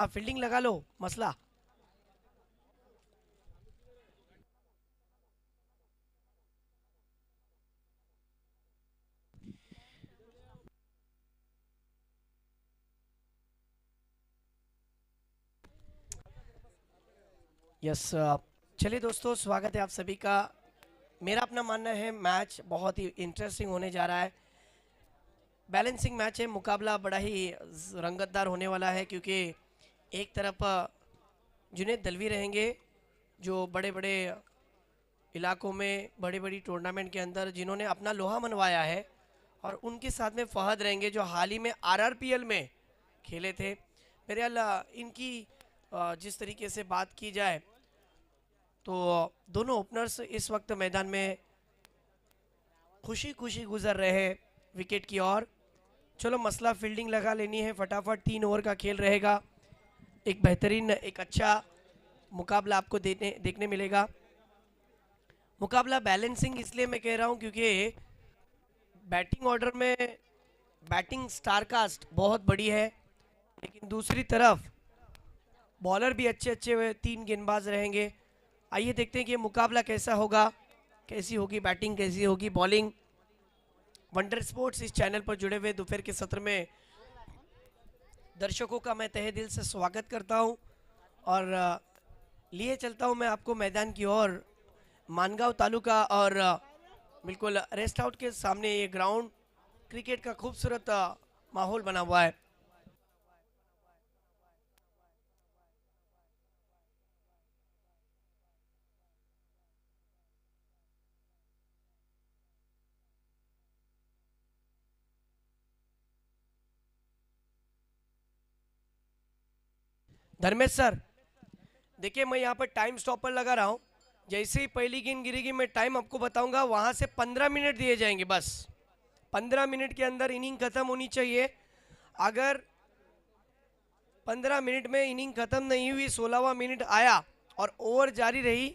आप फील्डिंग लगा लो मसला। यस। चलिए दोस्तों, स्वागत है आप सभी का। मेरा अपना मानना है मैच बहुत ही इंटरेस्टिंग होने जा रहा है। बैलेंसिंग मैच है, मुकाबला बड़ा ही रंगतदार होने वाला है, क्योंकि एक तरफ जुनैद दलवी रहेंगे, जो बड़े बड़े इलाकों में बड़ी बड़ी टूर्नामेंट के अंदर जिन्होंने अपना लोहा मनवाया है, और उनके साथ में फहद रहेंगे, जो हाल ही में आरआरपीएल में खेले थे। मेरे ख्याल इनकी जिस तरीके से बात की जाए तो दोनों ओपनर्स इस वक्त मैदान में खुशी खुशी गुजर रहे हैं विकेट की ओर। चलो, मसला फील्डिंग लगा लेनी है फटाफट। 3 ओवर का खेल रहेगा। एक बेहतरीन, एक अच्छा मुकाबला आपको देखने मिलेगा। मुकाबला बैलेंसिंग इसलिए मैं कह रहा हूँ क्योंकि बैटिंग ऑर्डर में बैटिंग स्टारकास्ट बहुत बड़ी है, लेकिन दूसरी तरफ बॉलर भी अच्छे अच्छे हुए 3 गेंदबाज रहेंगे। आइए देखते हैं कि ये मुकाबला कैसा होगा, कैसी होगी बैटिंग, कैसी होगी बॉलिंग। वंडर स्पोर्ट्स इस चैनल पर जुड़े हुए दोपहर के सत्र में दर्शकों का मैं तहे दिल से स्वागत करता हूं, और लिए चलता हूं मैं आपको मैदान की ओर। मानगांव तालुका और बिल्कुल रेस्ट आउट के सामने ये ग्राउंड क्रिकेट का खूबसूरत माहौल बना हुआ है। धर्मेश सर, देखिए मैं यहाँ पर टाइम स्टॉपर लगा रहा हूँ। जैसे ही पहली गेंद गिरेगी मैं टाइम आपको बताऊंगा, वहां से 15 मिनट दिए जाएंगे बस। 15 मिनट के अंदर इनिंग खत्म होनी चाहिए। अगर 15 मिनट में इनिंग खत्म नहीं हुई, 16वां मिनट आया और ओवर जारी रही,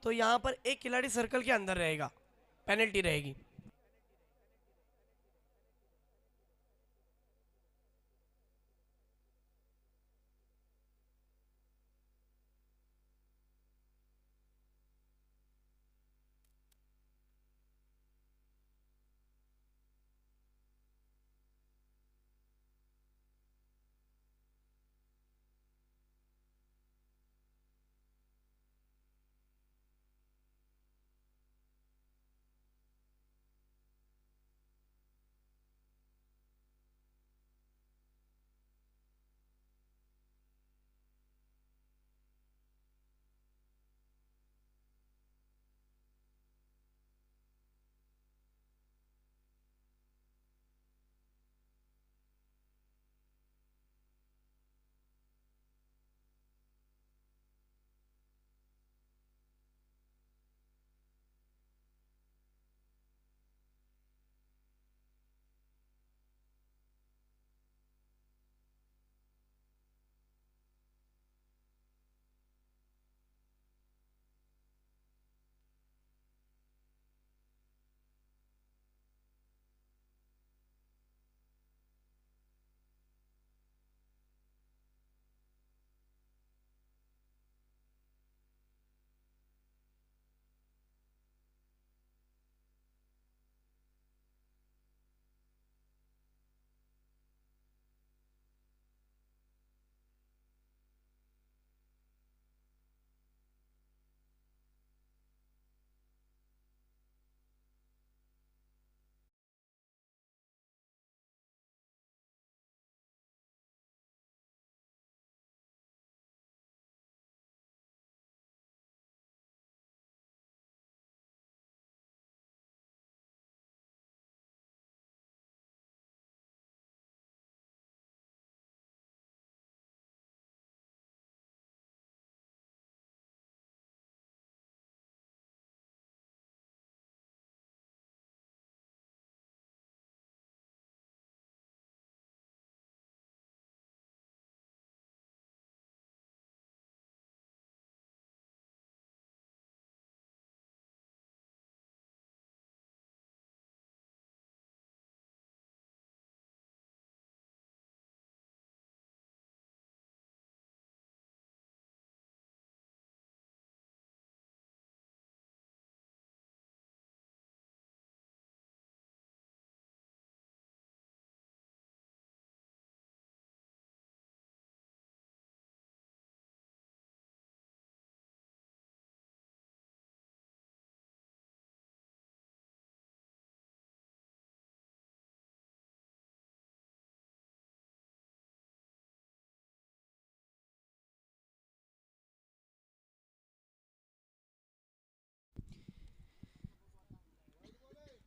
तो यहाँ पर एक खिलाड़ी सर्कल के अंदर रहेगा, पेनल्टी रहेगी।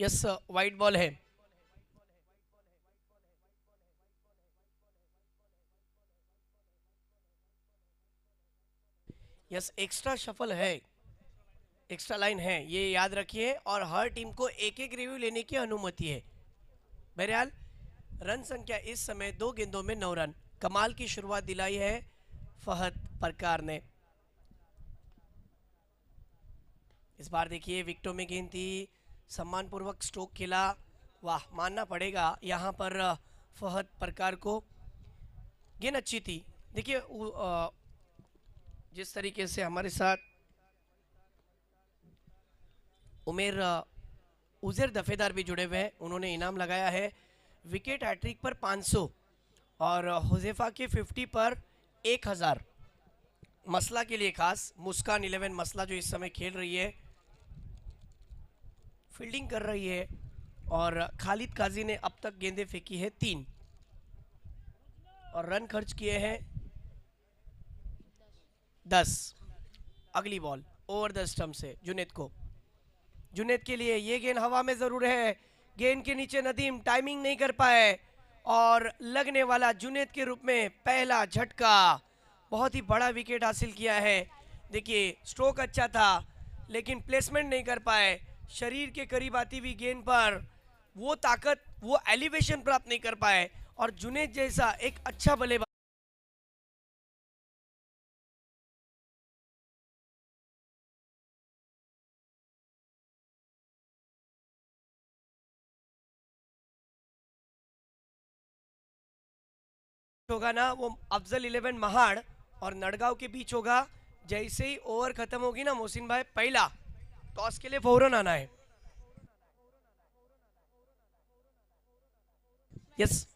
यस वाइट बॉल है। यस एक्स्ट्रा शफल है, एक्स्ट्रा लाइन है, ये याद रखिए। और हर टीम को एक एक रिव्यू लेने की अनुमति है। बहरहाल रन संख्या इस समय 2 गेंदों में 9 रन। कमाल की शुरुआत दिलाई है फहद परकार ने। इस बार देखिए विकेटों में गेंद थी, सम्मानपूर्वक स्ट्रोक खेला। वाह, मानना पड़ेगा यहाँ पर फहद परकार को। गेंद अच्छी थी। देखिए जिस तरीके से हमारे साथ उज़ैर दफेदार भी जुड़े हुए हैं, उन्होंने इनाम लगाया है विकेट हैट्रिक पर 500 और हुज़ैफा के 50 पर 1000। मसला के लिए खास मुस्कान 11 मसला जो इस समय खेल रही है, फील्डिंग कर रही है। और खालिद काजी ने अब तक गेंदें फेंकी है 3 और रन खर्च किए हैं 10। अगली बॉल ओवर द स्टंप से जुनेद को। जुनेद के लिए ये गेंद हवा में जरूर है, गेंद के नीचे नदीम टाइमिंग नहीं कर पाए और लगने वाला जुनेद के रूप में पहला झटका। बहुत ही बड़ा विकेट हासिल किया है। देखिए स्ट्रोक अच्छा था लेकिन प्लेसमेंट नहीं कर पाए। शरीर के करीब आती हुई गेंद पर वो ताकत, वो एलिवेशन प्राप्त नहीं कर पाए। और जुनेद जैसा एक अच्छा बल्लेबाज होगा ना, वो अफजल 11 महाड़ और नड़गांव के बीच होगा। जैसे ही ओवर खत्म होगी ना मोहसिन भाई, पहला टॉस के लिए फौरन आना है। यस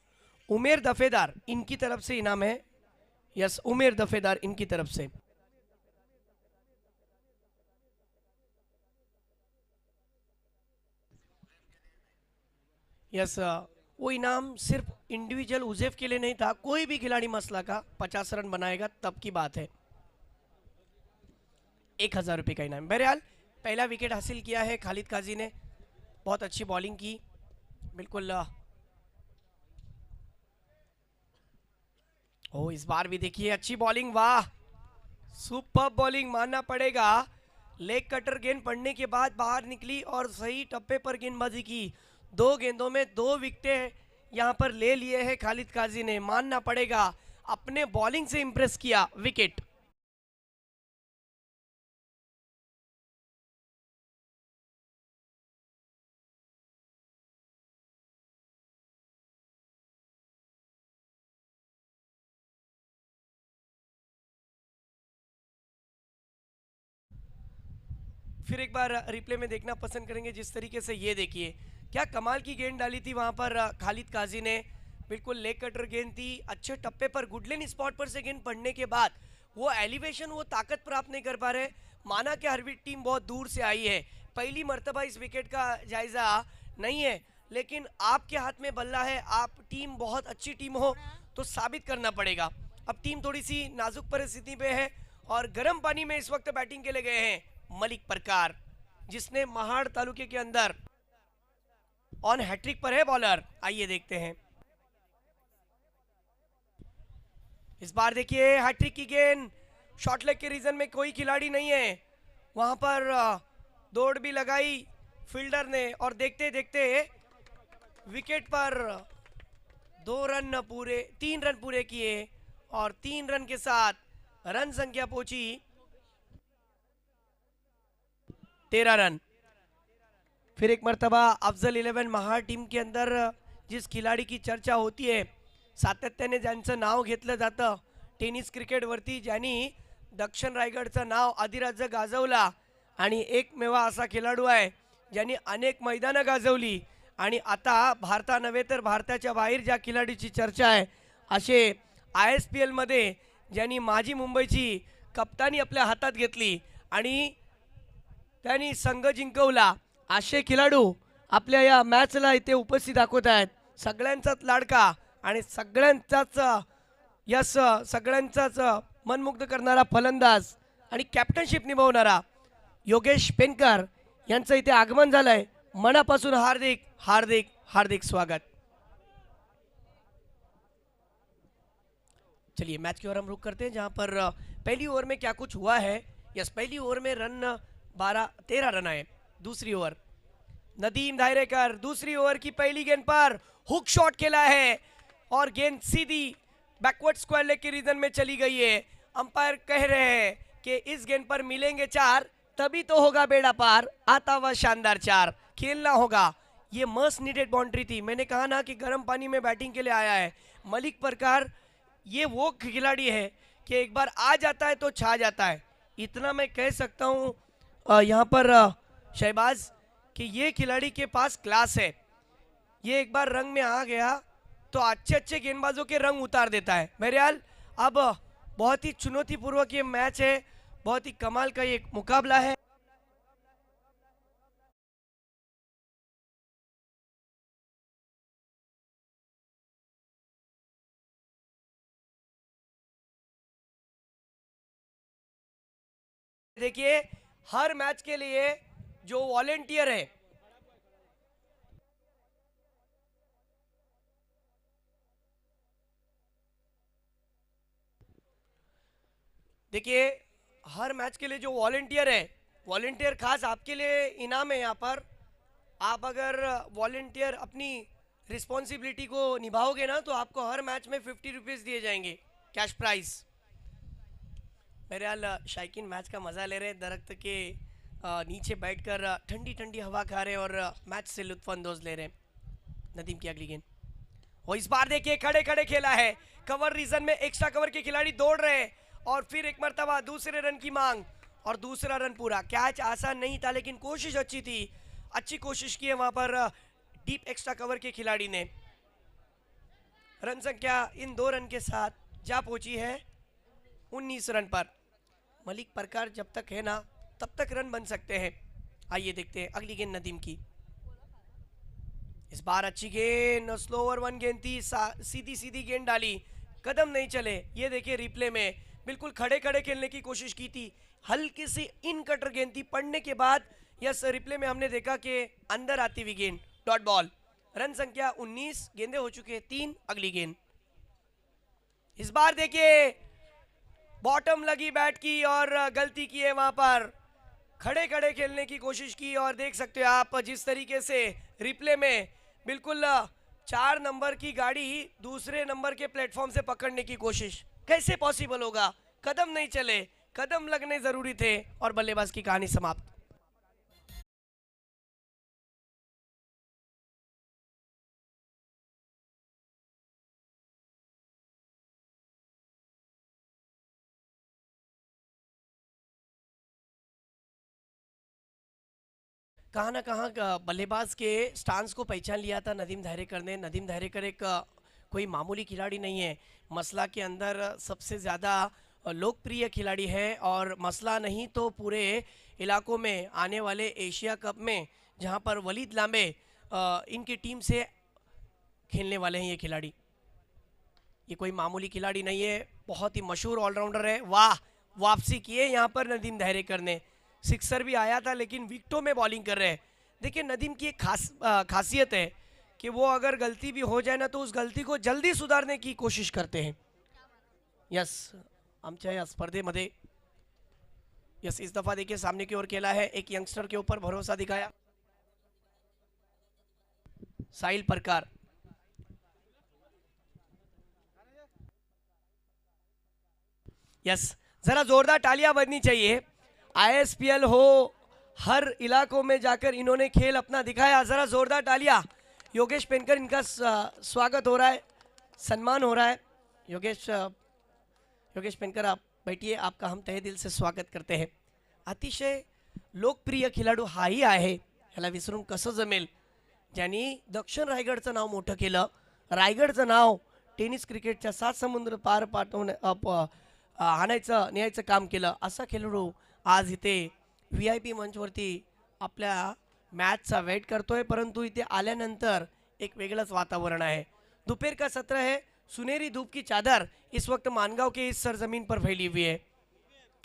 उमेर दफेदार इनकी तरफ से इनाम है। यस उमेर दफेदार इनकी तरफ से। यस वो इनाम सिर्फ इंडिविजुअल उज़ैफ के लिए नहीं था, कोई भी खिलाड़ी मसला का 50 रन बनाएगा तब की बात है। 1000 रुपये का इनाम। बहरहाल पहला विकेट हासिल किया है खालिद काजी ने, बहुत अच्छी बॉलिंग की। बिल्कुल ओ इस बार भी देखिए अच्छी बॉलिंग, वाह सुपर बॉलिंग मानना पड़ेगा। लेग कटर गेंद पड़ने के बाद बाहर निकली और सही टप्पे पर गेंदबाजी की। 2 गेंदों में 2 विकेटें यहां पर ले लिए हैं खालिद काजी ने, मानना पड़ेगा अपने बॉलिंग से इंप्रेस किया। विकेट फिर एक बार रिप्ले में देखना पसंद करेंगे। जिस तरीके से ये देखिए क्या कमाल की गेंद डाली थी वहां पर खालिद काजी ने। बिल्कुल लेग कटर गेंद थी, अच्छे टप्पे पर गुडलेन स्पॉट पर से गेंद पड़ने के बाद वो एलिवेशन, वो ताकत प्राप्त नहीं कर पा रहे। माना कि हरवीर टीम बहुत दूर से आई है, पहली मर्तबा इस विकेट का जायजा नहीं है, लेकिन आपके हाथ में बल्ला है। आप टीम बहुत अच्छी टीम हो तो साबित करना पड़ेगा। अब टीम थोड़ी सी नाजुक परिस्थिति पे है और गर्म पानी में इस वक्त बैटिंग के लिए गए हैं मलिक परकार, जिसने महाड़ तालुके के अंदर ऑन हैट्रिक पर है बॉलर। आइए देखते हैं इस बार। देखिए हैट्रिक की गेंद, शॉर्ट लेग के रीजन में कोई खिलाड़ी नहीं है, वहां पर दौड़ भी लगाई फील्डर ने और देखते देखते विकेट पर 3 रन पूरे किए और 3 रन के साथ रन संख्या पहुंची 13 रन। फिर एक मर्तबा अफजल 11 महार टीम के अंदर जिस खिलाडी की चर्चा होती आहे, सातत्याने ज्यांचं नाव घेतलं जातं टेनिस क्रिकेटवरती, ज्यांनी दक्षिण रायगडचं नाव अधिराज्य गाजवला आणि एकमेवा असा खेळाडू आहे ज्यांनी अनेक मैदानं गाजवली आणि आता भारता नव्हे तर भारताच्या बाहेर ज्या खिलाडीची चर्चा आहे, असे ISPL मध्ये ज्यांनी माजी मुंबईची कप्तानी आपल्या हातात घेतली आणि त्यांनी संघ जिंकवला, असे खेळाडू आपल्या या मॅचला इथे उपस्थित दाखवत आहेत। सगळ्यांचाच लाडका आणि सगळ्यांचाच सगळ्यांचाच मनमुग्ध करणारा फलंदाज आणि कॅप्टनशिप निभावणारा योगेश पेनकर यांचं इथे आगमन झालंय मनापासून हार्दिक हार्दिक हार्दिक स्वागत। चलिए मैच की ओर हम रुक करते हैं, जहां पर पहली ओवर में क्या कुछ हुआ है। यस, पहली ओवर में रन 13 रन आए। दूसरी ओवर नदीम धायरेकर दूसरी ओवर की पहली गेंद पर हुक शॉट खेला है और गेंद सीधी बैकवर्ड स्क्वायर लेग के रीजन में चली गई है। अंपायर कह रहे हैं कि इस गेंद पर मिलेंगे 4, तभी तो होगा बेड़ा पार, आता हुआ शानदार 4 खेलना होगा। ये मस्ट नीडेड बाउंड्री थी। मैंने कहा ना कि गर्म पानी में बैटिंग के लिए आया है मलिक परकार। ये वो खिलाड़ी है कि एक बार आ जाता है तो छा जाता है। इतना मैं कह सकता हूँ यहाँ पर शहबाज कि ये खिलाड़ी के पास क्लास है। ये एक बार रंग में आ गया तो अच्छे अच्छे गेंदबाजों के रंग उतार देता है। बहरहाल अब बहुत ही चुनौतीपूर्वक ये मैच है, बहुत ही कमाल का ये मुकाबला है। देखिए हर मैच के लिए जो वॉलेंटियर है, देखिए हर मैच के लिए जो वॉलेंटियर है, वॉलेंटियर खास आपके लिए इनाम है। यहाँ पर आप अगर वॉलेंटियर अपनी रिस्पॉन्सिबिलिटी को निभाओगे ना तो आपको हर मैच में 50 रुपीज़ दिए जाएंगे कैश प्राइज। बहरहाल शायकीन मैच का मज़ा ले रहे हैं, दरख्त के नीचे बैठकर ठंडी ठंडी हवा खा रहे हैं और मैच से लुत्फानंदोज ले रहे हैं। नदीम की अगली गेंद और इस बार देखिए खड़े खड़े खेला है। कवर रीजन में एक्स्ट्रा कवर के खिलाड़ी दौड़ रहे हैं और फिर एक मर्तबा दूसरे रन की मांग और दूसरा रन पूरा। कैच आसान नहीं था लेकिन कोशिश अच्छी थी, अच्छी कोशिश की है वहां पर डीप एक्स्ट्रा कवर के खिलाड़ी ने। रन संख्या इन 2 रन के साथ जा पहुंची है 19 रन पर। मलिक परकार जब तक है ना तब तक रन बन सकते हैं। आइए देखते हैं अगली गेंद नदीम की। इस बार अच्छी गेंद, स्लो ओवर 1 गेंद थी, सीधी सीधी गेंद डाली, कदम नहीं चले। ये देखिए रिप्ले में बिल्कुल खड़े खड़े खेलने की कोशिश की थी, हल्की सी इन कटर गेंद थी, पड़ने के बाद यस रिप्ले में हमने देखा कि अंदर आती हुई गेंद, डॉट बॉल। रन संख्या 19, गेंदे हो चुके हैं 3। अगली गेंद इस बार देखिए बॉटम लगी बैट की और गलती की है वहां पर, खड़े खड़े खेलने की कोशिश की और देख सकते हो आप जिस तरीके से रिप्ले में बिल्कुल 4 नंबर की गाड़ी दूसरे नंबर के प्लेटफॉर्म से पकड़ने की कोशिश। कैसे पॉसिबल होगा, कदम नहीं चले, कदम लगने जरूरी थे और बल्लेबाज की कहानी समाप्त। कहाँ ना कहाँ बल्लेबाज के स्टांस को पहचान लिया था नदीम धायरेकर ने। नदीम धायरेकर एक कोई मामूली खिलाड़ी नहीं है, मसला के अंदर सबसे ज़्यादा लोकप्रिय खिलाड़ी है और मसला नहीं तो पूरे इलाकों में आने वाले एशिया कप में जहां पर वलीद लांबे इनकी टीम से खेलने वाले हैं ये खिलाड़ी। ये कोई मामूली खिलाड़ी नहीं है, बहुत ही मशहूर ऑलराउंडर है। वाह, वापसी की है यहाँ पर नदीम धायरेकर ने, सिक्सर भी आया था लेकिन विकेटों में बॉलिंग कर रहे हैं। देखिए नदीम की एक खासियत है कि वो अगर गलती भी हो जाए ना तो उस गलती को जल्दी सुधारने की कोशिश करते हैं। यस, आमच्या या स्पर्धेमध्ये यस इस दफा देखिए सामने की ओर खेला है, एक यंगस्टर के ऊपर भरोसा दिखाया, साहिल परकार। यस, जरा जोरदार तालियां बजनी चाहिए। आईएसपीएल हो, हर इलाकों में जाकर इन्होंने खेल अपना दिखाया। जरा जोरदार तालियां। योगेश पेनकर इनका स्वागत हो रहा है, सम्मान हो रहा है। योगेश पेनकर आप बैठिए, आपका हम तहे दिल से स्वागत करते हैं। अतिशय लोकप्रिय खेळाडू हाही आहे, ह्याला विसरून कसं जमेल, ज्यांनी दक्षिण रायगडचं नाव मोठं केलं, रायगडचं नाव टेनिस क्रिकेटच्या 7 समुद्र पार आणायचं न्यायचं काम केलं, असा खेळाडू आज इथे VIP मंचवरती आपल्या मैच वेट करतोय। परंतु इथे आल्यानंतर एक वेगळंच वातावरण है। दोपहर का सत्र है, सुनहरी धूप की चादर इस वक्त मानगांव के इस सरजमीन पर फैली हुई है।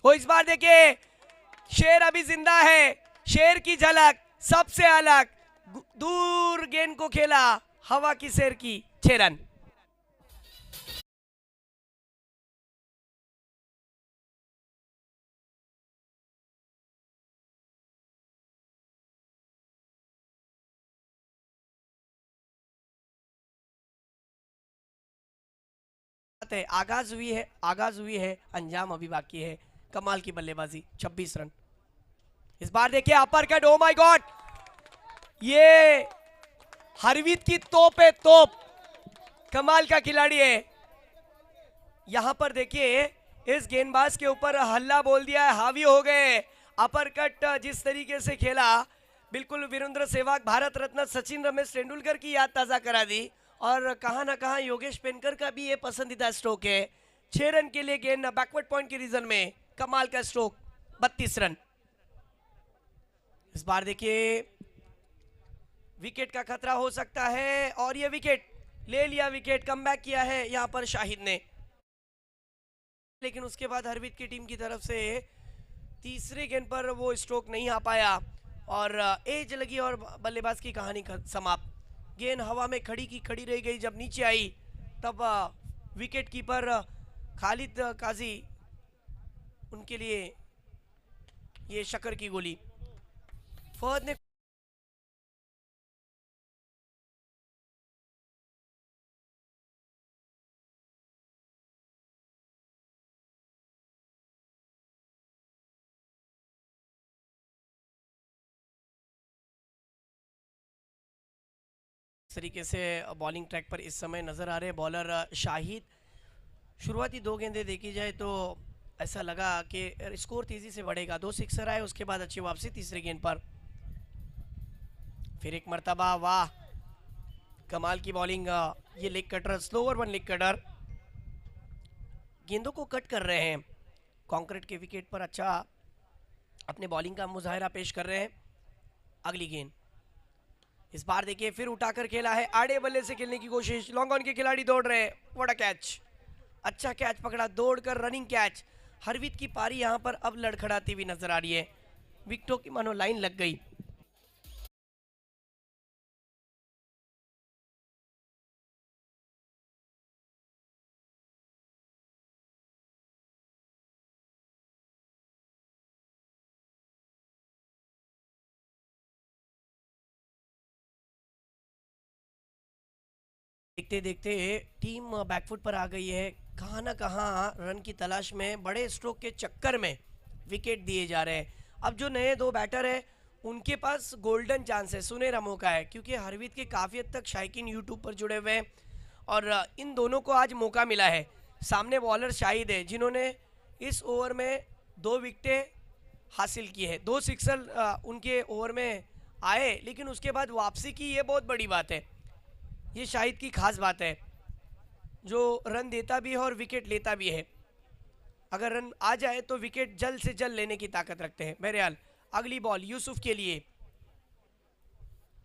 वो इस बार देखिए शेर अभी जिंदा है, शेर की झलक सबसे अलग, दूर गेंद को खेला, हवा की सैर की, 6 रन। आगाज हुई है, अंजाम अभी बाकी है। कमाल की बल्लेबाजी, 26 रन। इस बार देखिए upper cut, oh my God, ये हरवीत की तोप है, तोप, कमाल का खिलाड़ी है। यहां पर देखिए इस गेंदबाज के ऊपर हल्ला बोल दिया है, हावी हो गए। अपर कट जिस तरीके से खेला, बिल्कुल वीरेंद्र सहवाग, भारत रत्न सचिन रमेश तेंदुलकर की याद ताजा करा दी। और कहां ना कहां योगेश पेनकर का भी ये पसंदीदा स्ट्रोक है। 6 रन के लिए गेंद बैकवर्ड पॉइंट के रीजन में, कमाल का स्ट्रोक, 32 रन। इस बार देखिए विकेट का खतरा हो सकता है, और ये विकेट ले लिया, विकेट कमबैक किया है यहां पर शाहिद ने। लेकिन उसके बाद हरवीत की टीम की तरफ से तीसरे गेंद पर वो स्ट्रोक नहीं आ पाया, और एज लगी और बल्लेबाज की कहानी समाप्त। गेंद हवा में खड़ी की खड़ी रह गई, जब नीचे आई तब विकेट कीपर खालिद काजी, उनके लिए ये शक्कर की गोली। फहद ने इस तरीके से बॉलिंग ट्रैक पर इस समय नजर आ रहे हैं बॉलर शाहिद। शुरुआती 2 गेंदें देखी जाए तो ऐसा लगा कि स्कोर तेजी से बढ़ेगा। 2 सिक्सर आए, उसके बाद अच्छी वापसी तीसरे गेंद पर। फिर एक मर्तबा, वाह, कमाल की बॉलिंग। ये leg cutter, slower one leg cutter, गेंदों को कट कर रहे हैं। कंक्रीट के विकेट पर अच्छा अपने बॉलिंग का मुजाहरा पेश कर रहे हैं। अगली गेंद, इस बार देखिए फिर उठाकर खेला है, आड़े बल्ले से खेलने की कोशिश, लॉन्ग ऑन के खिलाड़ी दौड़ रहे हैं। व्हाट अ कैच, अच्छा कैच पकड़ा, दौड़कर रनिंग कैच। हरवीत की पारी यहां पर अब लड़खड़ाती हुई नजर आ रही है, विकेटों की मानो लाइन लग गई। देखते देखते टीम बैकफुट पर आ गई है। कहां ना कहां रन की तलाश में, बड़े स्ट्रोक के चक्कर में विकेट दिए जा रहे हैं। अब जो नए 2 बैटर हैं, उनके पास गोल्डन चांस है, सुनहरा मौका है, क्योंकि हरवीत के काफ़ी हद तक शायकीन यूट्यूब पर जुड़े हुए हैं, और इन दोनों को आज मौका मिला है। सामने बॉलर शाहिद है, जिन्होंने इस ओवर में 2 विकेटें हासिल की है। 2 सिक्सर उनके ओवर में आए, लेकिन उसके बाद वापसी की, ये बहुत बड़ी बात है। ये शाहिद की खास बात है, जो रन देता भी है और विकेट लेता भी है। अगर रन आ जाए तो विकेट जल्द से जल्द लेने की ताकत रखते हैं। बहरहाल अगली बॉल यूसुफ के लिए,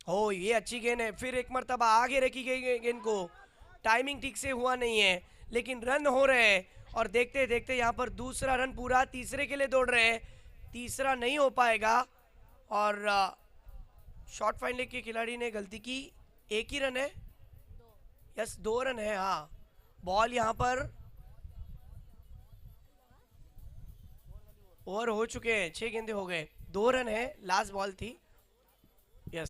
हो, ये अच्छी गेंद है, फिर एक मरतबा आगे रखी गई गेंद को, टाइमिंग ठीक से हुआ नहीं है, लेकिन रन हो रहे हैं। और देखते देखते यहाँ पर दूसरा रन पूरा, तीसरे के लिए दौड़ रहे हैं, तीसरा नहीं हो पाएगा। और शॉर्ट फाइन लेग के खिलाड़ी ने गलती की। एक ही रन है, यस 2 रन है, हाँ। बॉल यहाँ पर ओवर हो चुके हैं, 6 गेंदे हो गए, 2 रन है, लास्ट बॉल थी, यस।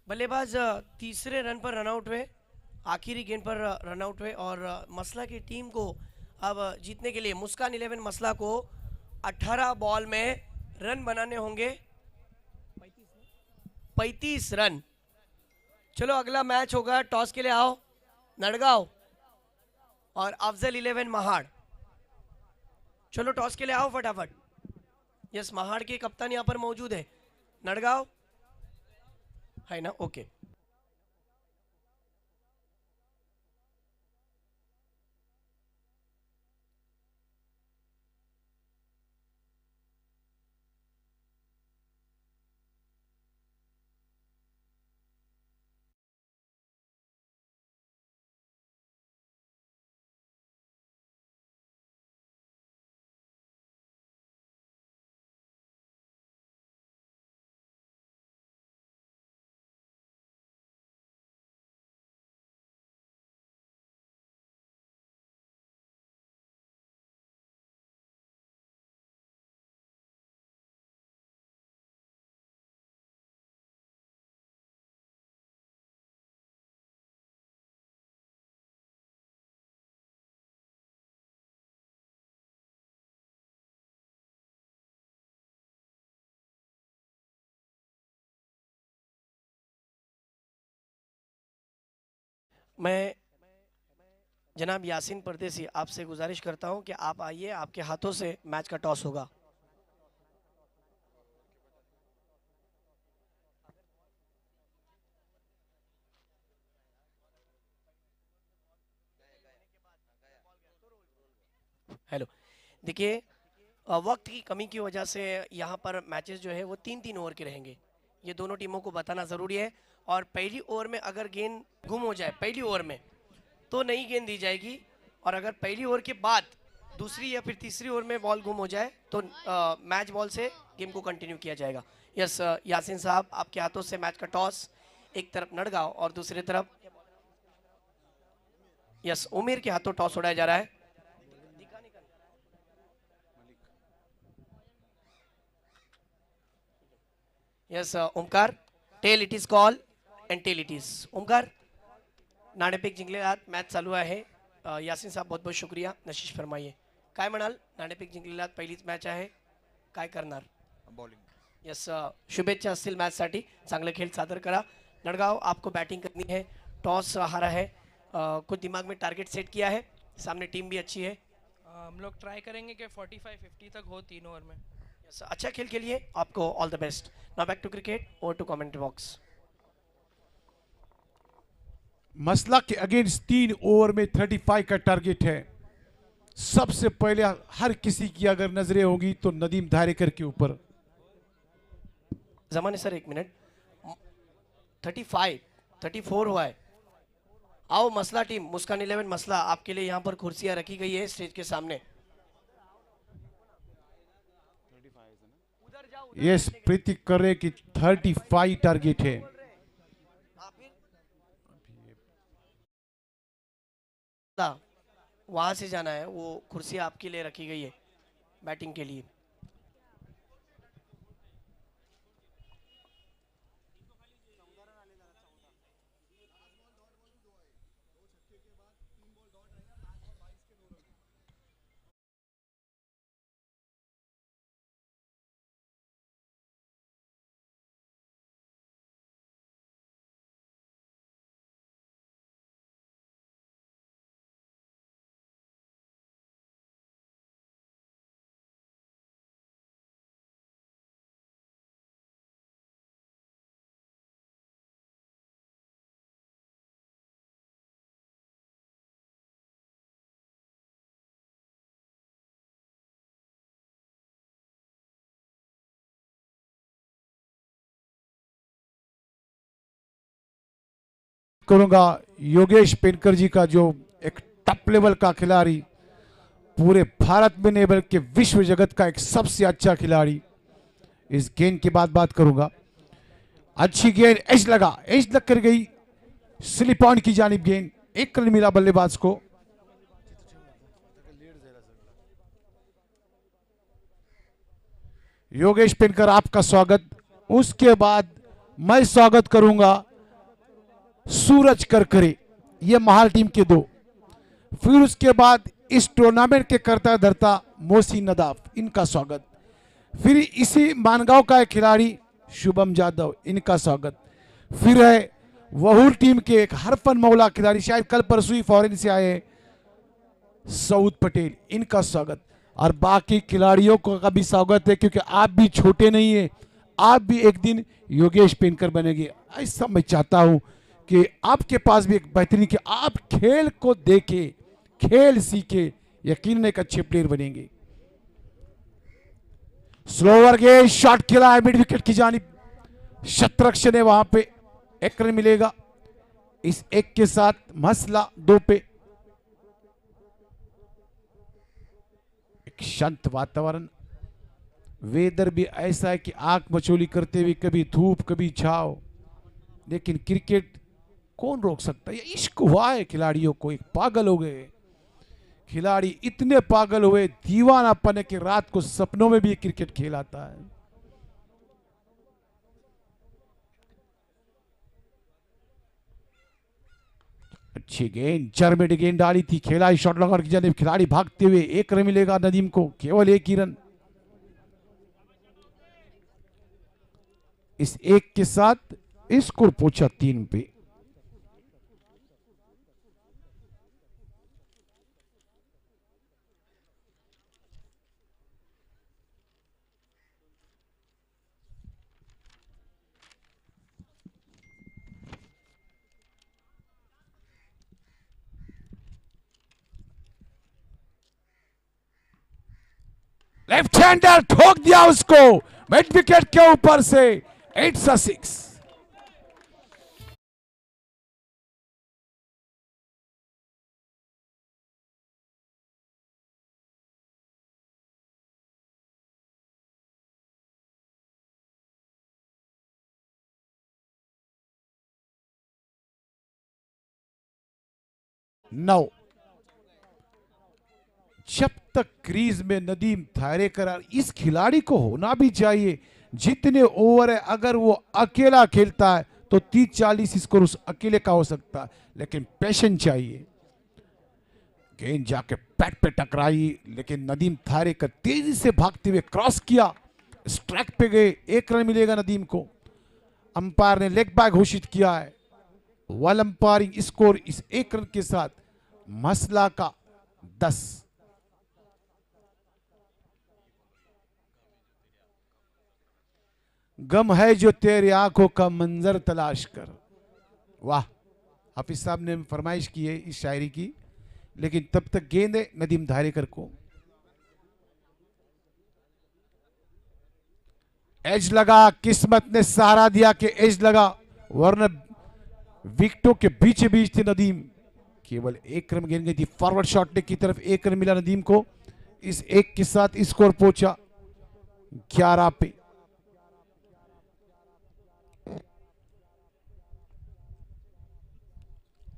बल्लेबाज तीसरे रन पर रनआउट हुए, आखिरी गेंद पर रनआउट हुए, और मसला की टीम को अब जीतने के लिए, मुस्कान 11 मसला को 18 बॉल में रन बनाने होंगे, 35 रन। चलो अगला मैच होगा, टॉस के लिए आओ नड़गांव और अफजल 11 महाड़। चलो टॉस के लिए आओ फटाफट। यस, महाड़ के कप्तान यहाँ पर मौजूद है। नड़गांव है ना, ओके। मैं जनाब यासीन परदेसी आपसे गुजारिश करता हूं कि आप आइए, आपके हाथों से मैच का टॉस होगा। हेलो, देखिए, वक्त की कमी की वजह से यहाँ पर मैचेस जो है वो 3-3 ओवर के रहेंगे। ये दोनों टीमों को बताना ज़रूरी है। और पहली ओवर में अगर गेंद गुम हो जाए पहली ओवर में तो नई गेंद दी जाएगी। और अगर पहली ओवर के बाद दूसरी या फिर तीसरी ओवर में बॉल गुम हो जाए तो मैच बॉल से गेम को कंटिन्यू किया जाएगा। यस यासीन साहब, आपके हाथों से मैच का टॉस, एक तरफ नड़गांव और दूसरी तरफ यस उमेर के हाथों टॉस उड़ाया जा रहा है। Yes Omkar, tail it is call and tail it is Omkar. नाणेफेक जिंकलेला मॅच चालू आहे. यासिन साहेब बहुत बहुत शुक्रिया. नशीश फरमाइए, काय म्हणाल? नाणेफेक जिंकलेला पहिलीच मॅच आहे, काय करणार? बॉलिंग. यस शुभेच्छा असतील मॅचसाठी. चांगले खेळ सादर करा. नड़गांव, आपको बैटिंग करनी है, टॉस हारा है, कुछ दिमाग में टारगेट सेट किया है? सामने टीम भी अच्छी है. हम लोग ट्राई करेंगे कि 45-50 तक हो 3 ओवर में. यस अच्छा खेल के लिए आपको all the best. Now back to cricket, over to commentary box. मसला के अगेंस्ट 3 ओवर में 35 का टारगेट है. सबसे पहले हर किसी की अगर नजरें होगी तो नदीम धारेकर के ऊपर. जमाने सर एक मिनट, 35 34 हुआ है. आओ मसला टीम, मुस्कान 11 मसला, आपके लिए यहाँ पर कुर्सियां रखी गई है स्टेज के सामने. यस प्रतीक कर रहे कि 35 टारगेट है. वहां से जाना है, वो कुर्सियां आपके लिए रखी गई है बैटिंग के लिए. करूंगा योगेश पेनकर जी का, जो एक टॉप लेवल का खिलाड़ी, पूरे भारत में नहीं बल्कि विश्व जगत का एक सबसे अच्छा खिलाड़ी. इस गेंद के बाद बात करूंगा. अच्छी गेंद, एज लगा, एज लग कर गई स्लिप ऑन की जानिब गेंद. 1 रन मिला बल्लेबाज को. योगेश पेनकर आपका स्वागत. उसके बाद मैं स्वागत करूंगा सूरज करकरे, ये महाल टीम के 2. फिर उसके बाद इस टूर्नामेंट के करता धरता मोहसिन नदाफ, इनका स्वागत. फिर इसी मानगांव का एक खिलाड़ी शुभम जादव, इनका स्वागत. फिर है वहूर टीम के एक हरफन मौला खिलाड़ी, शायद कल परसों ही फॉरेन से आए, सऊद पटेल, इनका स्वागत. और बाकी खिलाड़ियों का भी स्वागत है, क्योंकि आप भी छोटे नहीं है, आप भी एक दिन योगेश पेनकर बनेंगे. ऐसा मैं चाहता हूं कि आपके पास भी एक बेहतरीन, कि आप खेल को देखे, खेल सीखे, यकीनन एक अच्छे प्लेयर बनेंगे. स्लोवर गेंद, शॉट खेला है मिड विकेट की जानिब. शतरक्ष ने वहां पे 1 रन मिलेगा. इस 1 के साथ मसला 2 पे. एक शांत वातावरण. वेदर भी ऐसा है कि आंख मचोली करते हुए कभी धूप कभी छाव, लेकिन क्रिकेट कौन रोक सकता है? ये इश्क हुआ है खिलाड़ियों को, एक पागल हो गए खिलाड़ी, इतने पागल हुए, दीवानापन है कि रात को सपनों में भी क्रिकेट खेल आता है. अच्छी गेंद, चरमेट गेंद डाली थी, खेला शॉट लगा की जाने, खिलाड़ी भागते हुए. 1 रन मिलेगा नदीम को, केवल 1 ही रन. इस 1 के साथ स्कोर पहुंचा 3 पे. लेफ्ट हैंडर ठोक दिया उसको मिड विकेट के ऊपर से। It's a 6। नौ। जब तक क्रीज में नदीम थायरेकर, इस खिलाड़ी को होना भी चाहिए जितने ओवर है, अगर वो अकेला खेलता है तो 30-40 स्कोर उस अकेले का हो सकता है, लेकिन पैशन चाहिए। गेंद जाके पैट पे टकराई, लेकिन नदीम थायरेकर तेजी से भागते हुए क्रॉस किया, स्ट्राइक पे गए। 1 रन मिलेगा नदीम को। अंपायर ने लेग बाय घोषित किया है। वॉल अंपायरिंग स्कोर इस 1 रन के साथ मसला का 10। गम है जो तेरी आंखों का मंजर तलाश कर। वाह, हाफिज साहब ने फरमाइश की है इस शायरी की, लेकिन तब तक गेंद है नदीम धारेकर को। एज लगा, किस्मत ने सहारा दिया कि एज लगा, वरना विकेटों के बीच बीच थे नदीम। केवल 1 रन गेंद गई थी फॉरवर्ड शॉट की तरफ। 1 रन मिला नदीम को। इस 1 के साथ स्कोर पहुंचा 11 पे।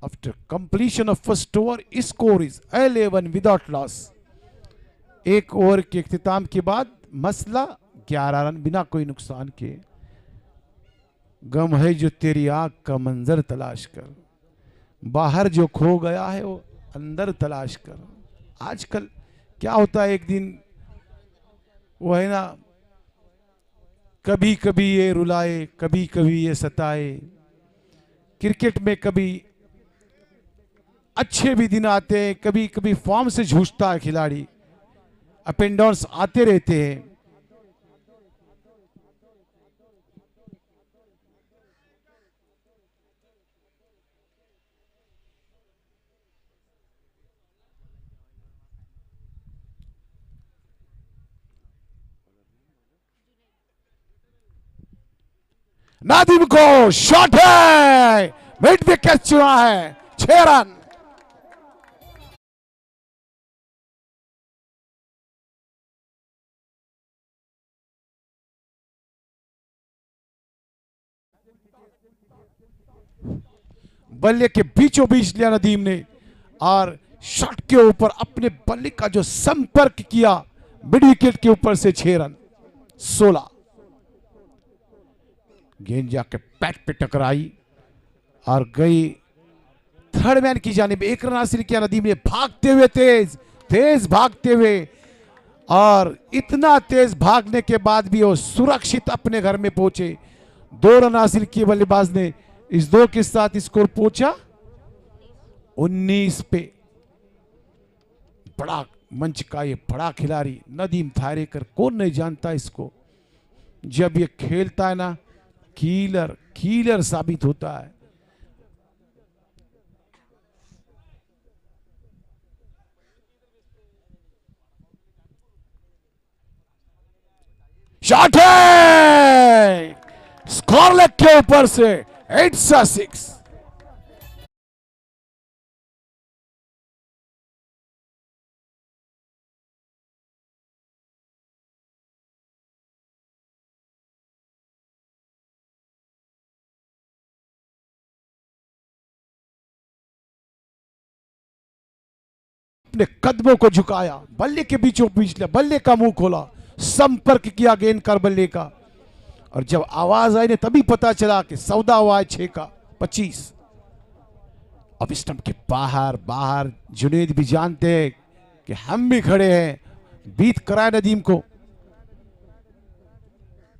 After completion of first over, score is 11 without loss। 1 over के इख्तिताम के बाद मसला 11 रन बिना कोई नुकसान के। गम है जो तेरी आंख का मंजर तलाश कर, बाहर जो खो गया है वो अंदर तलाश कर। आजकल क्या होता है, एक दिन वो है ना, कभी कभी ये रुलाए कभी कभी ये सताए। क्रिकेट में कभी अच्छे भी दिन आते हैं, कभी कभी फॉर्म से जूझता है खिलाड़ी, अप एंड डाउन्स आते रहते हैं। नादिम को शॉट है, मिड विकेट चुना है, 6 रन। बल्ले के बीचों बीच लिया नदीम ने और शॉट के ऊपर अपने बल्ले का जो संपर्क किया मिड विकेट के ऊपर से 6 रन। 16। गेंद जाके पैट पे टकराई और गई थर्ड मैन की जानिब। 1 रन हासिल किया नदीम ने, भागते हुए तेज भागते हुए, और इतना तेज भागने के बाद भी वो सुरक्षित अपने घर में पहुंचे। 2 रन हासिल किए बल्लेबाज ने। इस 2 के साथ स्कोर पहुंचा 19 पे। बड़ा मंच का ये बड़ा खिलाड़ी नदीम थायरेकर, कौन नहीं जानता इसको। जब ये खेलता है ना, कीलर साबित होता है। शॉट है, स्कोर लेग के ऊपर से। It's a 6। अपने कदमों को झुकाया, बल्ले के बीचों बीच लिया, बल्ले का मुंह खोला, संपर्क किया गेंद का बल्ले का, और जब आवाज आई ने तभी पता चला कि सौदा हुआ है 6 का 25। अब स्टंप के बाहर जुनेद भी जानते हैं कि हम भी खड़े हैं, बीत कराए नदीम को।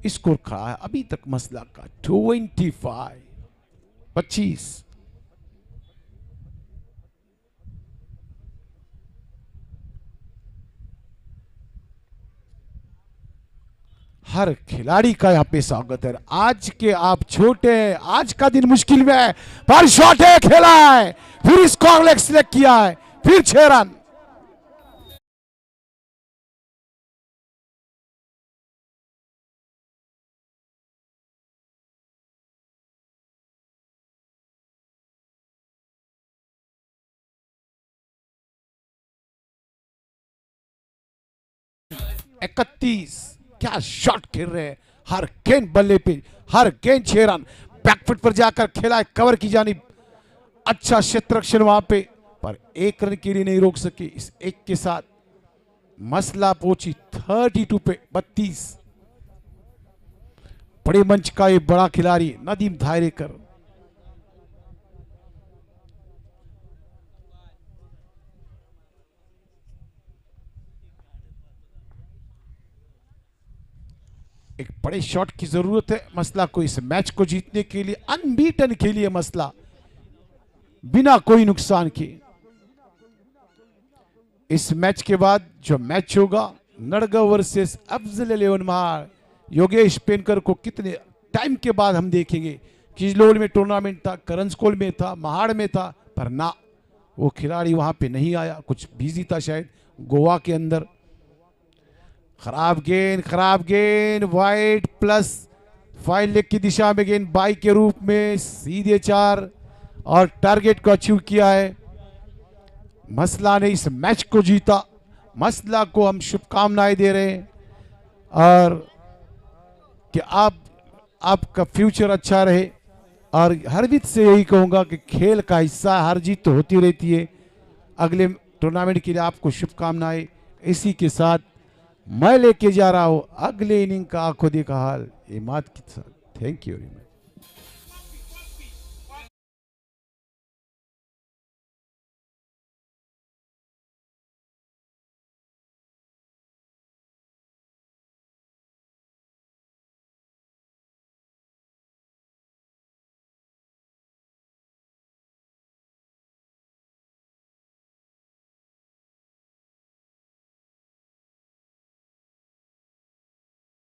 स्कोर खड़ा है अभी तक मसला का 25। हर खिलाड़ी का यहाँ पे स्वागत है। आज के आप छोटे हैं, आज का दिन मुश्किल में है, पर शॉट है, खेला है, फिर स्कोर लेग सिलेक्ट किया है, फिर 6 रन। 31। क्या शॉट खेल रहे हैं, हर गेंद बल्ले पे, हर गेंद 6 रन। बैकफुट पर जाकर खेला है कवर की जानिब, अच्छा क्षेत्ररक्षण वहां पे, पर 1 रन के लिए नहीं रोक सके। इस 1 के साथ मसला पहुंची 32 पे 32। बड़े मंच का ये बड़ा खिलाड़ी नदीम धायरेकर, एक बड़े शॉट की जरूरत है मसला को इस मैच को जीतने के लिए, अनबीटन के लिए मसला, बिना कोई नुकसान के। इस मैच के बाद जो मैच होगा नड़गव वर्सेस अफजल 11 महाड़, योगेश पेनकर को कितने टाइम के बाद हम देखेंगे। किजलोल में टूर्नामेंट था, करंजकोल में था, महाड़ में था, पर ना वो खिलाड़ी वहां पे नहीं आया, कुछ बिजी था शायद गोवा के अंदर। खराब गेंद वाइड प्लस 5 लेग की दिशा में गेंद बाई के रूप में सीधे 4 और टारगेट को अचीव किया है। मसला ने इस मैच को जीता, मसला को हम शुभकामनाएं दे रहे हैं और कि आपका फ्यूचर अच्छा रहे। और हरजीत से यही कहूंगा कि खेल का हिस्सा हार जीत तो होती रहती है, अगले टूर्नामेंट के लिए आपको शुभकामनाएं। इसी के साथ मैं लेके जा रहा हूं अगले इनिंग का आंखों देखा हाल इमाद के साथ। Thank you very much.